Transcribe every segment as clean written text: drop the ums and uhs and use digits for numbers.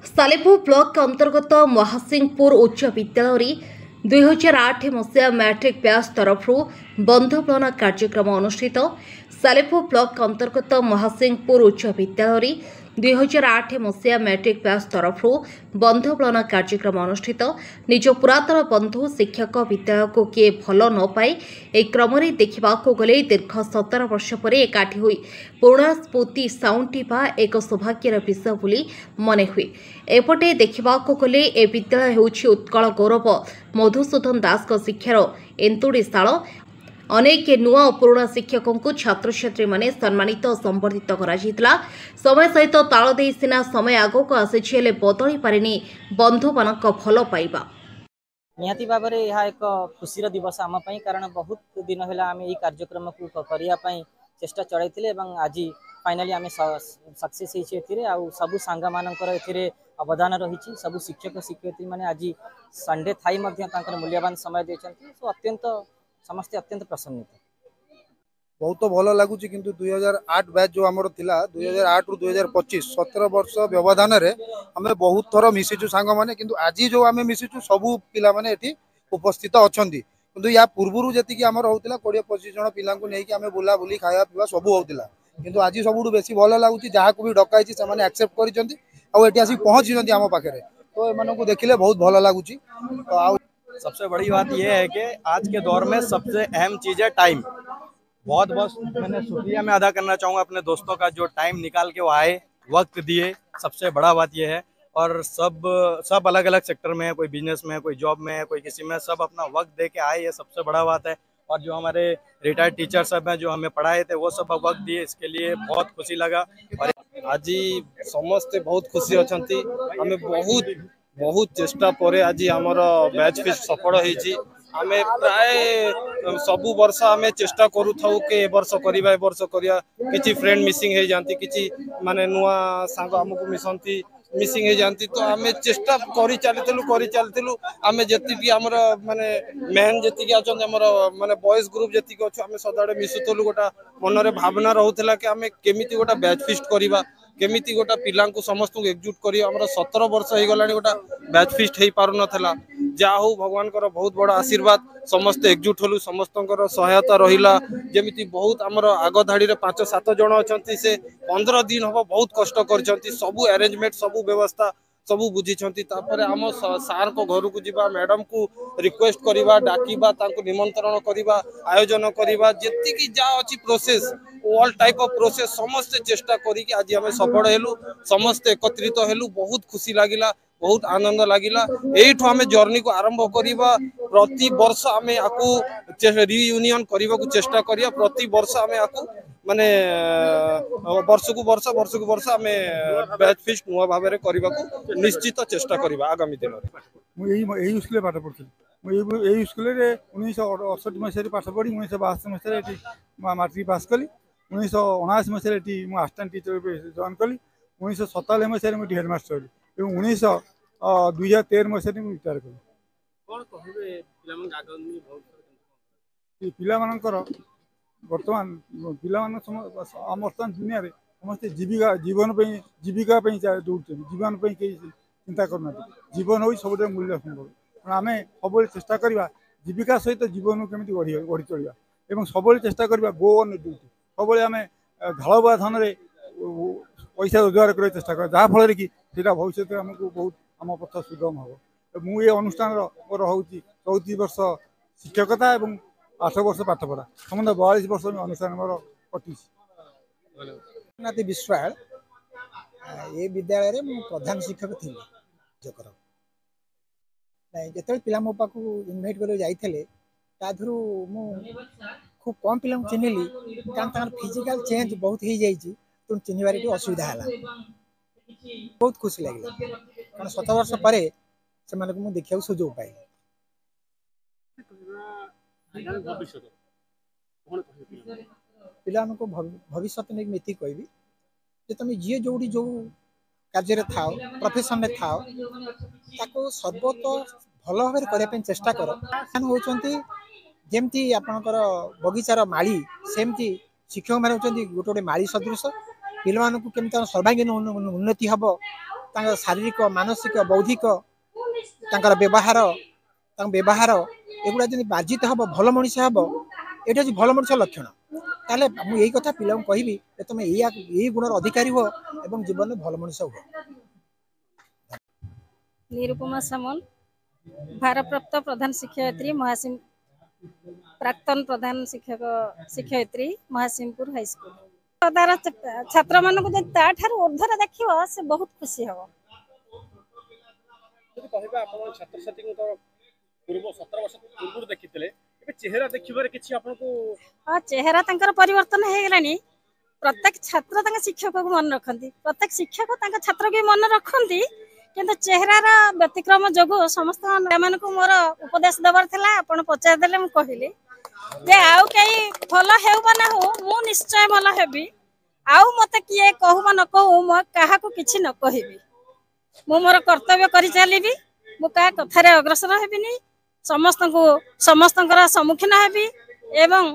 Salepur block अंतर्गत महासिंहपुर उच्च विद्यालय 2008 मसीहा मैट्रिक बैच तरफ बंधपना कार्यक्रम अनुष्ठित। सालेपुर ब्लॉक अंतर्गत महासिंहपुर उच्च विद्यालय 2008 मसीहा मैट्रिक बैच तरफ बंधपना कार्यक्रम अनुष्ठित। निज पुरातन बंधु शिक्षक विद्यालय को किए भल न पाए एक क्रम देखा गले दीर्घ 17 वर्ष पर एकाठी हुई पुराणा स्मृति साउंटिबा एक सौभाग्यर विषय बोली मन हुए। एपटे देखा गले ए विद्यालय होउछि उत्कल गौरव मधुसूदन दास शिक्षार एंतुड़ीशाल। अनेक नुआ और पुराणा शिक्षकों को छात्र छात्री माने सम्मानित और संबर्धित करा। समय सहित ताल दे सिना समय आगो को आसी बदली पारिनी बंधु मानक भल पाइबा। निहाती भाव में यह एक खुशी दिवस आम कारण बहुत दिन है आम यही कार्यक्रम को करने चेष्टा चलते आज फाइनाली आम सक्सेस सबू सांग मानकर अवदान रही। सबू शिक्षक शिक्षयित्री मैंने आज संडे थाई मूल्यवान समय देते अत्यंत समस्ते अत्यंत प्रसन्नित बहुत भल लगुच कि 2008 बैच जो आमर थिला 2008 रु 2025 17 वर्ष व्यवधान रे आम बहुत थर मिशिचु सांग माने किंतु आज जो आम मिशिचु सबू पिला माने एठी उपस्थित अछंती किंतु या पूर्वरु जेतिकी आमर होतिला 20-25 जण पिला को नेकी आम बुला बुली खाया पीवा सबू होतिला किंतु आज सबुठु बेसी भल लगुच जहाँ को भी डकाई से माने एक्सेप्ट करिसंती आ एठी आसी पहुंची आम पाखे तो एमानकु देखिले बहुत भल लगुच। तो सबसे बड़ी बात यह है कि आज के दौर में सबसे अहम चीज़ है टाइम। बहुत बहुत मैंने शुक्रिया मैं अदा करना चाहूँगा अपने दोस्तों का जो टाइम निकाल के वो आए वक्त दिए। सबसे बड़ा बात यह है और सब अलग अलग सेक्टर में है, कोई बिजनेस में है, कोई जॉब में है, कोई किसी में, सब अपना वक्त दे के आए, ये सबसे बड़ा बात है। और जो हमारे रिटायर्ड टीचर सब हैं जो हमें पढ़ाए थे वो सब वक्त दिए, इसके लिए बहुत खुशी लगा। और आज समस्ते बहुत खुशी अच्छा हमें बहुत चेष्टा पर आज आमर बैच फिस्ट सफल होती आम प्राय सबु वर्ष आम चेष्टा करू कि वर्ष करवा किसी फ्रेंड मिसिंग हो जाती किसी माने नुआ सांग आमको मिसंती मिसिंग हो जाती तो आम चेष्टा कर चलू आम जी आमर माने मेन जी अच्छा माने बॉयज ग्रुप जी अच्छे आम सदाड़े मिसुलु गोटा मन में भावना रोला कि आम केमी गोटा बैच फिस्ट करवा केमिति गोटा पिला समस्त एकजुट कर 17 वर्ष हो गला गोटा बैच फिस्ट हो पार नाला जा हो भगवान बहुत बड़ा आशीर्वाद समस्ते एकजुट हलु समस्त सहायता रहा जमी बहुत आमर आग धाड़ी 5-7 जन अच्छा से 15 दिन हम बहुत कष्ट कर सबू अरेंजमेंट सबू व्यवस्था सबू बुझी आम सार को घर को जीवा मैडम को रिक्वेस्ट करवा डाकिबा निमंत्रण करवा आयोजन करवा जी जा अच्छी process all type of process समस्ते चेष्टा करी आज आम सफल हेलु समस्ते एकत्रित हेलु बहुत खुशी लगिला बहुत आनंद लगिला। एठू आम जर्नी को आरंभ करवा प्रति वर्ष आम आपको रियूनियन करने को चेष्टा करिया प्रति वर्ष आम आपको माने वर्ष को वर्ष आम बैच फिस्ट नुआ भाव में करने को निश्चित चेष्टा करवा आगामी दिन में। यही स्कूल पाठ पढ़ी यही स्कूल 1968 मसीह पाठ पढ़ी 1962 मसीह मैट्रिक पास कली 1979 मसीह आसिस्टांट टीचर जॉइन कली 1997 मसीह हेडमास्टर हली 2013 मसीह रिटायर कली। पिला बर्तमान पिला वर्तमान दुनिया रे समस्ते जीविका दौड़ जीवन कहीं चिंता करना जीवन हो सब मूल्य संभव आम सब चेष्टा करवा जीविका सहित जीवन केमी गढ़ी चलवा और सब चेष्टा करवा गो ऑन ड्यूटी सब आम ढालुआ धन पैसा रोजगार करने चेष्टा कर जहाँ फल कि भविष्य में आमको बहुत आम पथ सुगम हम मुझे अनुष्ठान मोर हूँ 34 वर्ष शिक्षकता और 8 वर्ष पाठ पढ़ा समस्त 42 वर्ष अनुष्ठान मोर कटी विश्वाल ये विद्यालय में प्रधान शिक्षक थी जो पिला मो पाक इनभाइट कर जाइए खूब कम पिला चिन्हली कारण फिजिकल चेंज बहुत हो जाए तो चिन्हबार असुविधा है बहुत खुशी लगे कारण 7 वर्ष पर से देखा सुजोग पाई पिला भविष्य नहीं ये कहबी जे तुम जी जो जो कार्य थाओ प्रोफेशन में थाओ ताको सर्वत भल भाव करने चेष्टा कर होती जमती आपणकर बगीचार माली सेमती शिक्षक मैंने होती गोटे गोटे माली सदृश पिला केमी सर्वांगीन उन्नति हम शारीरिक मानसिक बौद्धिक व्यवहार एगुड़ा जब बार्जित हम भल मनीष हम ये हूँ भल मनीष लक्षण ताले मुझे कथा पिला कहबी तुम यही गुणर अधिकारी हो एवं जीवन में भल मनीष हो। निरुपमा सामल भारप्राप्त प्रधान शिक्षयित्री महासिम प्राक्तन प्रधान शिक्षयित्री महासिमपुर हाईस्कूल तार छात्र मान ऊर्धर देखिए से बहुत खुशी हम छात्र छात्री पूर्व 17 वर्ष पूर्व देखिए चेहरा देखिबारे किछि आपनको चेहरा तंकर परिवर्तन हो गलानी प्रत्येक छात्र तंग शिक्षक को मन रखती प्रत्येक शिक्षक तंग छात्र को मन रखती किंतु चेहरार व्यतिक्रम जोगु समस्त को मोर उपदेश देवार थिला आपण पचार देले मु कहिली जे आउ कई भल हेउ बा ना हो मु निश्चय भल हेबी आउ मते किए कहू बा न कहू म काहा को किछि न कहिबी मु मोर कर्तव्य करि चलीबी मु का कथारे अग्रसर हेबिनी समस्तंकर सम्मुखीन हेबी एवं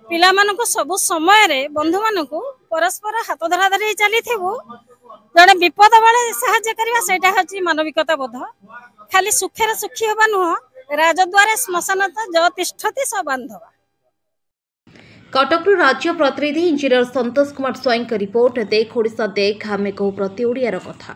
पिला मानकु सब समय रे बंधु मानकु परस्पर हाथ धरा धरी चली थिबु जड़े विपद बेले साहाय्य करवा सेटा हची मानविकता बोध खाली सुखे सुखी होबा नुह राजद्वारे श्मशान जो तिष्ठति स बांधवा। कटक राज्य प्रतिनिधि इंजीनियर संतोष कुमार स्वाई रिपोर्ट देख ओडिशा देख आमे कहू प्रति ओडियार कथा।